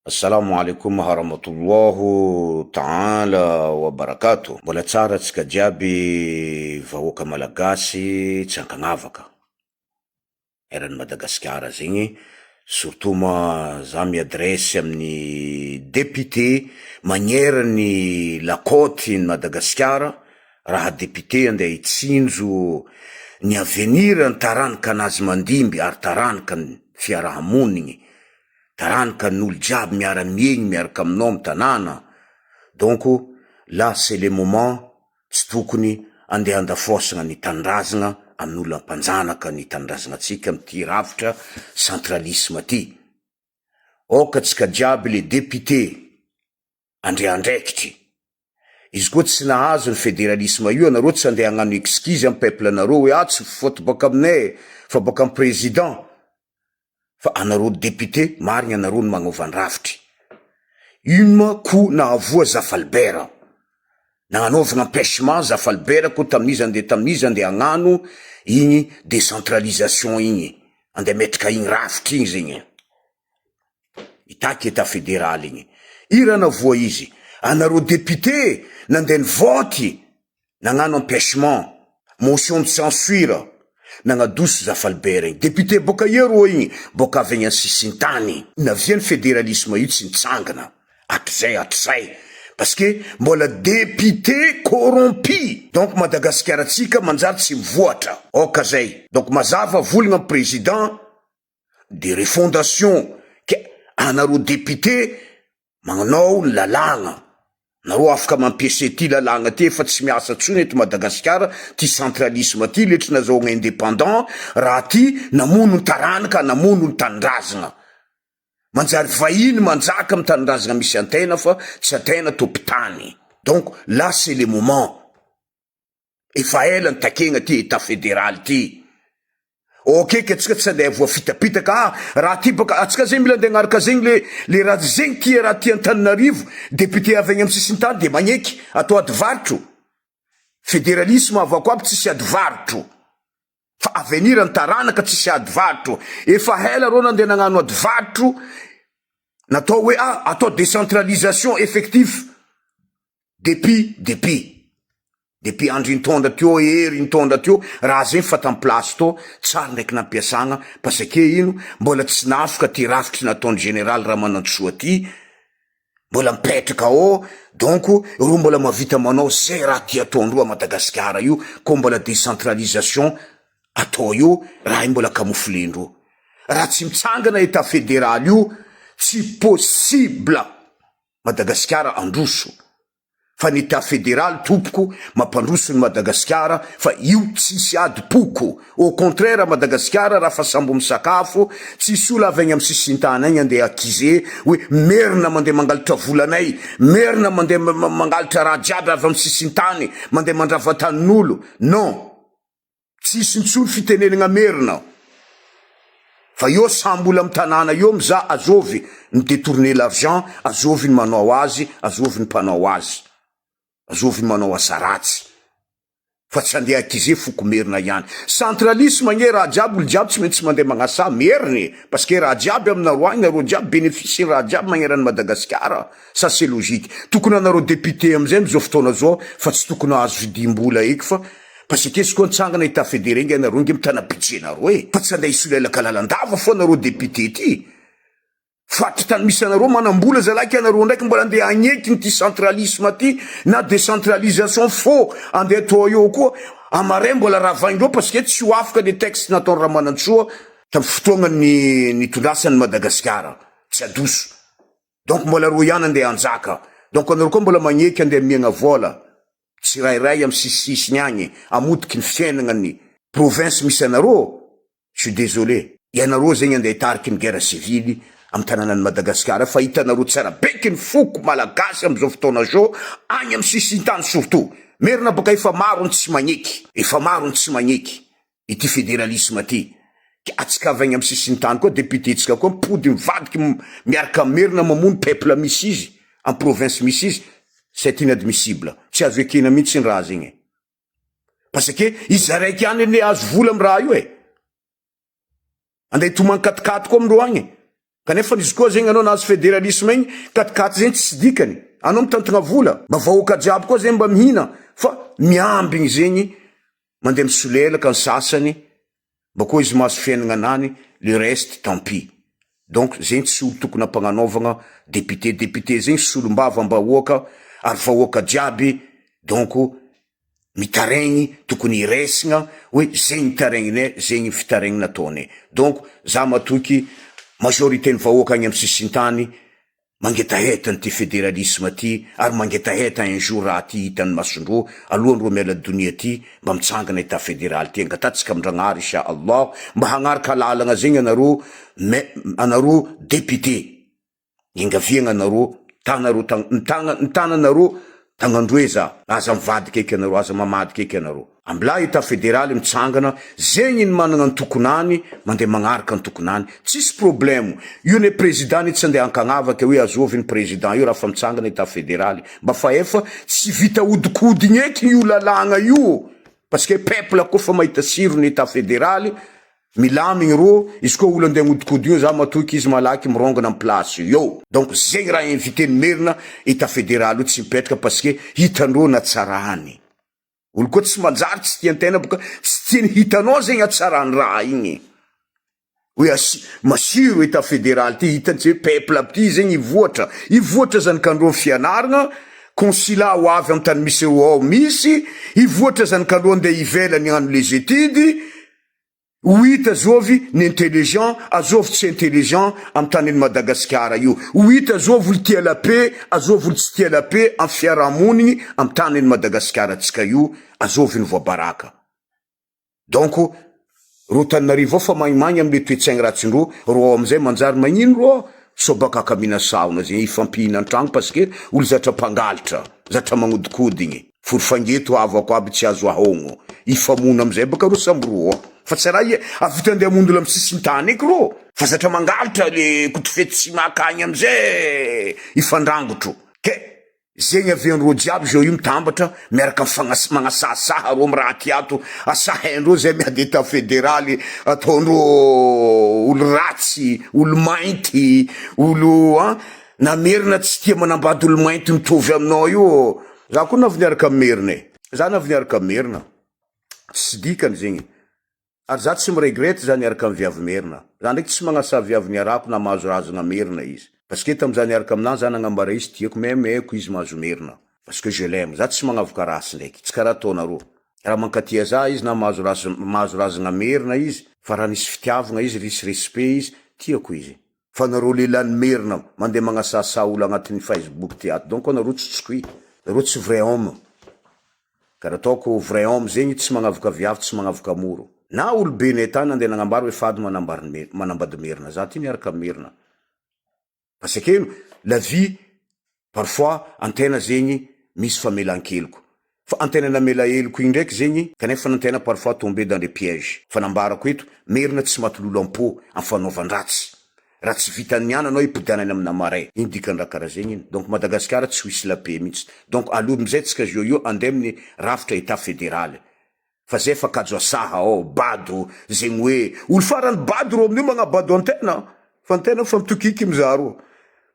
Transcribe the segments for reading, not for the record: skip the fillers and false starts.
Assalamu alaikum warahmatullahu ta'ala wa barakatuh. Mbola tsara tsika jiaby vahoaka malagasy tsy ankagnavaka. Eran'ny Madagasikara zegny, surtout ma za miadresy amin'ny député magneran'ny lakôty ny Madagasikara, raha député andeha hitsinjo ny avenir ny taranaka anazy mandimby ary taranaka ny fiarahamonigny, taranaka n'olo jiaby miara-miegny miaraka aminao amin'ny tanàna. Donc là c'est le moment tsy tokony andeha andafosagna ny tanindrazana amin'olo ampanjanaka ny tanindrazanantsika amity rafitra centralisme ty. Oka tsika jiaby le député andriandraikitry, izy koa tsy nahazo ny fédéralisme io, anareo tsy andeha hagnano excuse amin'ny peuple anareo hoe tsy faute baka aminay fa baka amin'ny président. Fa anareo député marigny anareo no magnaova ny rafitry. Ino ko nahavoa Zafalbert, nagnanaovagna empêchement Zafalbert ko tamin'izy andeha hagnano igny décentralisation igny, andeha metraka igny rafitry igny zegny, itaky état fédéral igny. Ira navoa izy, anareo député nandeha nivoty, nagnano empêchement, motion de censure, nagnadoso Zafalbert igny. Député boka ierô igny, boka avy agny Sisintany. Naviany fédéralisme io tsy nitsangana, hatrizay. Parce que mbola député corrompu. Donc Madagasikara tsika manjary tsy mivoatra. Oka zay. Donc mazava volagna président de refondation ke anareo député magnanao lalagna. Nareo afaka mampiasa ty lalagna ty fa tsy miasa tsony eto Madagasikara, ty centralisme ty letry nazahoagna indépendant, raha ty namono ny taranaka, namono ny tanindrazana. Manjary vahiny manjaka amin'ny tanindrazana misy antena fa tsy antena topitany. Donc là c'est le moment. Efa ela ny takegna ty état fédéral ty. Ok ke tsika tsy andeha voafitapitaka, raha ty baka atsika zegny mila andeha agnaraka zegny le raha zegny ty raha ty Antananarivo, député avy agny amin'ny Sisintany de magneky atao adivarotro. Fédéralisme avako aby tsisy adivarotro. Fa avenir ny taranaka tsisy adivarotro. Efa ela rô nandeha nagnano adivarotro, natao hoe atao décentralisation effectif depuis andro intondra teo, hery intondra teo, raha zegny fa tam place to tsara ndraiky nampiasagna, parce que ino mbola tsy nafaka ty rafitry nataon'ny général Ramanantsoa ty, mbola mipetraka ao. Donc ro mbola mavita manao zay raha ty ataondroa Madagasikara io, ko mbola décentralisation atao io, raha io mbola camouflendro. Raha tsy mitsangana état fédéral io, tsy possible Madagasikara androso. Fa ny état fédéral tompoko mampandroso ny Madagasikara, fa io tsisy ady poko. Au contraire Madagasikara raha fa sambo misakafo, tsisy olo avy agny amin'ny Sisintany agny andeha accuser hoe merina mandeha mangalatra volanay, merina mandeha mangalatra raha jiaby avy amin'ny Sisintany, mandeha mandrava tanin'olo. Non, tsisy ntsony fitenenagna merina. Fa io sambo olo amin'ny tanàna io miza azovy ny détourner l'argent, azovy ny manao azy, azovy ny mpanao azy, azovy ny manao asa ratsy. Fa tsy andeha akize foko merina ihany. Centralisme nye raha jiaby, olo jiaby tsy maintsy mandeha magnasa meriny, parce que raha jiaby aminareo agny, nareo jiaby bénéficie raha jiaby magneran'ny Madagasikara. Ça c'est logique. Tokony anareo député amizay amizao fotoana zao, fa tsy tokony azo vidim-bola eky fa parce que izy koa nitsangana état fédéré nge anareo nge mitana budget nareo fa tsy andeha isolelaka lalandava fo anareo député ty. Fatry tany misy anareo manambola zalaky anareo ndraiky mbola andeha agneky ny ty centralisme ty na décentralisation faux andeha atao eo koa amaray mbola ravaindreo, parce que tsy ho afaka le texte nataony Ramanantsoa tamy fotoagna ny tondrasan'ny Madagasikara, tsy adoso. Donc mbola ro ihany andeha anjaka. Donc anareo koa mbola magneky andeha miegna vola tsirairay amy sisisiny agny, amodiky ny fiainagna ny province misy anareo. Je suis désolé. Ianareo zegny andeha hitariky ny guerre civile amy tanànan'ny Madagasikara, fa hitanareo tsara beky ny foko malagasy amizao fotoana zao agny amy Sisintany surtout. Merina baka efa maro ny tsy magneky, ity fédéralisme ty. Ke atsika avy agny amy Sisintany koa député tsika koa mipody mivadiky miaraka merina mamono peuple misy izy, amy province misy izy. C'est inadmissible. Tsy azo ekena mihitsy ny raha zegny. Parce que izy araiky ihany le azo vola amy raha io e. Andeha toman katikaty koa amindreo agny. kanefa izy koa zegny anao nahazo fédéralisme igny katikaty zegny tsy dikany anao mitantagna vola mba vahoaka jiaby koa zegny mba mihina fa miambigny zegny mandeha misolelaka ny sasany mba koa izy mahazo fiainagna anany le reste tant pis. Donc zegny tsy olo tokony ampagnanaovagna député zegny solom-bava mba hoaka ary vahoaka jiaby donc mitaregny tokony iresigna hoe zegny taregninay zegny fitaregny nataonay. Donc za matoky majorité ny vahoaka agny amy sisintany mangetaheta ty fédéralisme ty ary mangetaheta un jour raha ty hitany masondro alohan'ro miala donia ty mba mitsangana état fédéral ty angatatsika amindragnary insha Allah mba hagnaraka lalagna zegny anaro député ingaviagna anaro tananaro tagnandroe za aza mivadiky eky anaro aza mamadiky eky anaro ambla état fédéral mitsangana zegny ny managna ny tokonany mandeha magnaraka ny tokonany tsisy problème io ne président tsy andeha ankagnavaka hoe azovy ny président io raha fa mitsangana état fédéral mba fa efa tsy vita odikodigny eky io lalagna io parce que peuple koa fa mahita sirony état fédéral milamigny ro izy koa olo andeha agnodikodigny io za matoky izy malaky mirongana amin'ny place io. Donc zegny raha invité ny merina état fédéral io tsy mipetraka parce que hitandrô natsarany olo koa tsy manjary tsy tiantena boka tsy tiany hitanao zegny atsarany raha igny hoe masiro état fédéral ty hitany tsy hoe peuple aby ty zegny ivoatra zany kandrô fianaragna consulat ho avy amy tany misy ro ao misy ivoatra zany kandrô andeha ivelany hagnano les études ho hita azovy ny intelligent azovy tsy intelligent amy taniny Madagasikara io ho hita azovy olo tia la paix azovy olo tsy tia la paix amy fiarahamonigny amy taniny Madagasikara tsika io azovy ny voabaraka. Donc ro Tananarivo fa magnimagny amle toetsaigny ratsindro ro amizay manjary magnino ro so baka kamina saona zegny ifampihina antragno parce que olo zatra mpangalatra zatra magnodikodigny forofangeto avako aby tsy azo ahogno ifamona amizay baka ro samby ro fa tsy raha avita andeha mondolo amy sisintany eky ro fa zatra mangalatra le kotofety tsy makagny amizay ifandrangotro ke zegny avian'ro jiaby zao io mitambatra miaraka magnasasaha ro amy raha tiato asahendro zay miady état fédéral ataondro olo ratsy olo mainty olo namerina tsy tia manambady olo mainty mitovy aminao io za koa navy niaraka amy merina za navy niaraka amy merina tsy dikany zegny ary za tsy miregrety za niaraka amy viavy merina za ndraiky tsy magnasa viavy niarako na mahazo razagna merina izy parce que tamza niaraka aminany za nagnambara izy tiako memeko izy mahazo merina parce que je l'aime za tsy magnavoka rasy ndraiky tsy karaha ataonareo raha mankatia za izy na mahazo razagna merina izy fa raha nisy fitiavagna izy risy respect izy tiako izy fa nareo lelan'ny merina mandeha magnasasa olo agnatin'ny Facebook ty ato donc nareo tsotsoky nareo tsy vrai homme karaha ataoko vrai homme zegny tsy magnavoka viavy tsy magnavoka moro na olo be ne tany andeha nagnambary hoe fady manambady merina za ty niaraka merina parce que la vie parfois antena zegny misy famelan-keloko fa antena namela eloko igny ndraiky zegny kanefa antena parfois tomber dans des pièges fa nambarako eto merina tsy matololo am-po amy fanaovan-dratsy raha tsy vitany ihany anao ipodianany amina maray iny dikany raha karaha zegny iny donc Madagasikara tsy ho isy la paix mihitsy donc aloha amizay tsika io andeha amin'ny rafitra état fédéral fa zay fa kajo asaha bado zegny hoe olo farany bado ro amin'io magnabado antena fa antena fa mitokiky mizaro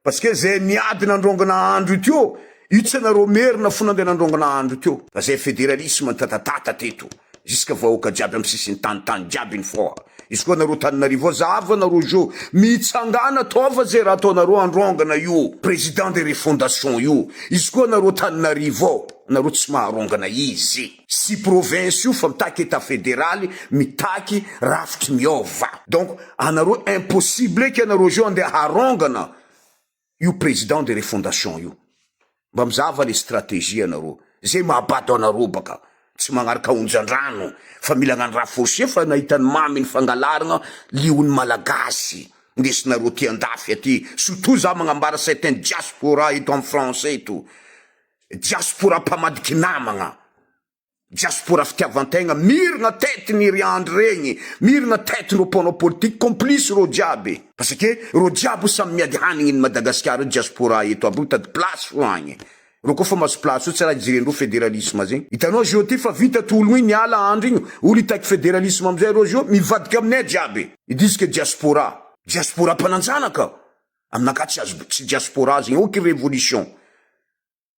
parce que zay niady nandrongana andro tio io tsy anareo merina fo nandeha nandrongana andro tio fa zay fédéralisme tatatata teto jusqu'à vahoaka jiaby amy sisiny tany jiaby iny foa izy koa nareo Tananarivo zava nareo jo mitsangana tova zay raha ataonareo androngana io président de refondation io izy koa nareo Tananarivo nareo tsy maharongana izy si province io fa mitaky état fédéral mitaky rafitry miova donc anareo impossible eky anareo jo andeha harongana io président de refondation io mba mizava le stratégie anareo zay mahabado anareo baka tsy magnaraka onjan-drano fa mila gnany raha fauché fa nahitany mamy ny fangalaragna liony malagasy ndesinareo ty andafy aty surtout za magnambara certain diaspora eto amy français eto diaspora mpamadiky namagna diaspora fitiavantegna mirina tety ny riandry regny mirina tety no mpanao politique complice ro jiaby parce que ro jiaby samy miady hanigny ny Madagasikara diaspora eto aby tady place fo agny ro koa fa maso place io tsy raha jirendreo fédéralisme zegny hitanao zio ty fa vita tolo igny niala andro igny olo hitaky fédéralisme amizay ro zio mivadiky aminay jiaby idisike diaspora mpananjanaka Aminaka tsy diaspora zegny, aucune révolution.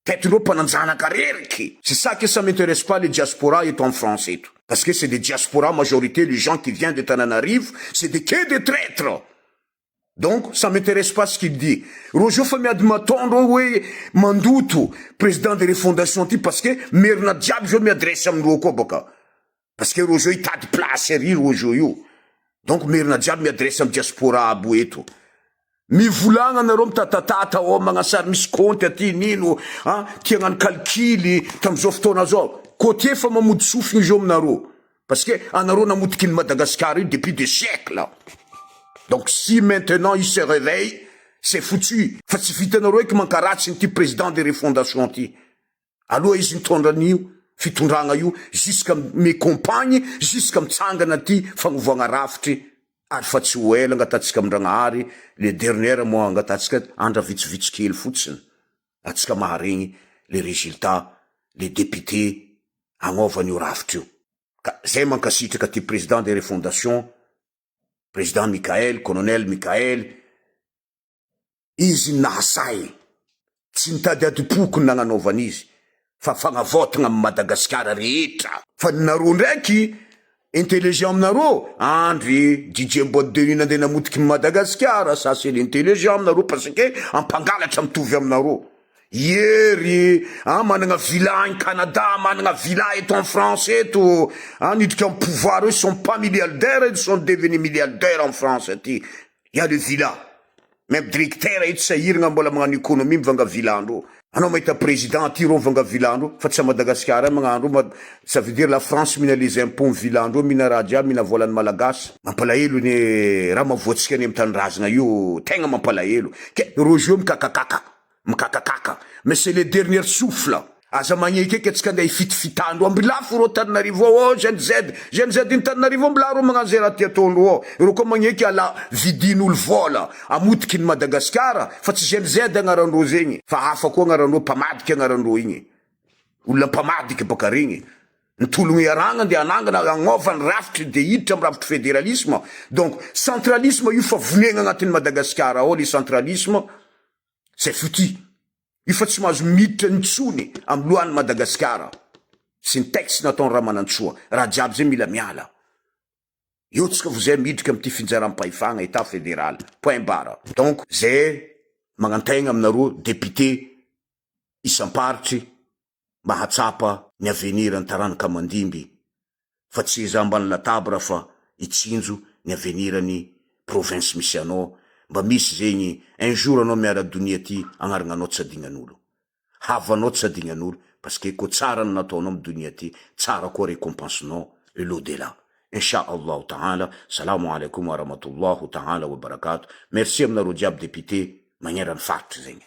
Peut-être pananjanaka reriky. C'est ça que ça m'intéresse pas les diaspora eto en France eto. Parce que c'est des diaspora majorité, les gens qui viennent de Tananarive, c'est que des traîtres. Donc, ça m'intéresse pas ce qu'il dit. Rojo fa miady matondro hoe mandoto président de refondation ty parce que merina diaby zo miadresse amindreo koa baka. Parce que rojo itady place ary rojo io. Donc merina diaby miadresse am diaspora abo eto. Mivolagna anareo mitatatata magnasary misy compte aty nino, tia hagnano calcul tamizao fotoana zao. Côté fa mamody sofigny izy aminareo. Parce que anareo namodiky ny Madagascar io depuis des siècles. Donc si maintenant il se réveille, c'est foutu. Fa tsy vitanareo eky mankaratsy ny ty président de refondation ty. Aloha izy nitondra an'io fitondragna io jusqu'à mes compagnes, jusqu'à mitsangana ty fagnovagna rafitry. Ary fa tsy ho ela angatatsika amin-dragnahary, le dernière mois angatatsika andra vitsivitsy kely fotsiny. Atsika maharegny les résultats, les députés agnaovan'io rafitry io. Ka zay mankasitraka ty président de refondation, président Mikael, colonel Mikael, izy nahasay, tsy nitady adipokony nagnanaovan'izy, fa fagnavotagna amy Madagasikara rehetra. Fa nareo ndraiky, intelligent aminareo, andry DJ Mbodeni nandeha namodiky Madagasikara, ça c'est l'intelligent aminareo parce que ampangalatra mitovy aminareo. Yery, managna villa Canada, managna villa eto en France eto, nidriky amy pouvoir eux, ils sont pas milliardaires, ils sont devenus milliardaires en France aty. Il y a des villas. Même directeur eto sahiragna mbola magnano économie mivanga villandreo. Anao mahita président aty ro mivanga villandreo, fa tsy Madagascar magnandro, ça veut dire la France mina les impôts villandreo, mina raha jiaby, mina volany malagasy. Mampalahelo ny raha mavoatsika any amy tanindrazana io, tegna mampalahelo. Ke rojo mikakakaka. Mais c'est le dernier souffle. Aza magneky eky atsika andeha hifitifitandro ambilafo ro Tananarivo ao, GNZ iny Tananarivo ambila ro magnano zay raha ty ataondro ao. Ro koa magneky ala vidin'olo vola amotiky ny Madagasikara, fa tsy GNZ agnarandreo zegny, fa hafa koa agnarandreo, mpamadiky agnarandreo igny. Olona mpamadiky baka regny. Nitologny iaragna andeha anangana agnaovany rafitry de hiditra amy rafitry fédéralisme. Donc centralisme io fa vonegna agnatin'ny Madagasikara ao, le centralisme c'est foutu. Io fa tsy mahazo miditra nitsony amy lohan'ny Madagasikara. Sy ny texte nataony Ramanantsoa. Raha jiaby zay mila miala. Io tsika vozay midrika amy ty finjaram-pahefagna état fédéral. Point barre. Donc, zay magnantegna aminareo député isam-paritry mba hatsapa ny avenir ny taranaka mandimby. Fa tsy iza ambany latabra fa itsinjo ny avenir ny province misy anao. Mba misy zegny un jour anao miara-donia ty agnarananao tsy adignan'olo. Havanao tsy adignan'olo parce que ko tsara ny nataonao amy donia ty, tsara koa récompensenao et l'au-delà. Inch'Allah ta'ala. Salamu alaikum wa rahmatullahu ta'ala wa barakatuh. Merci aminareo jiaby député magneran'ny faritry zegny.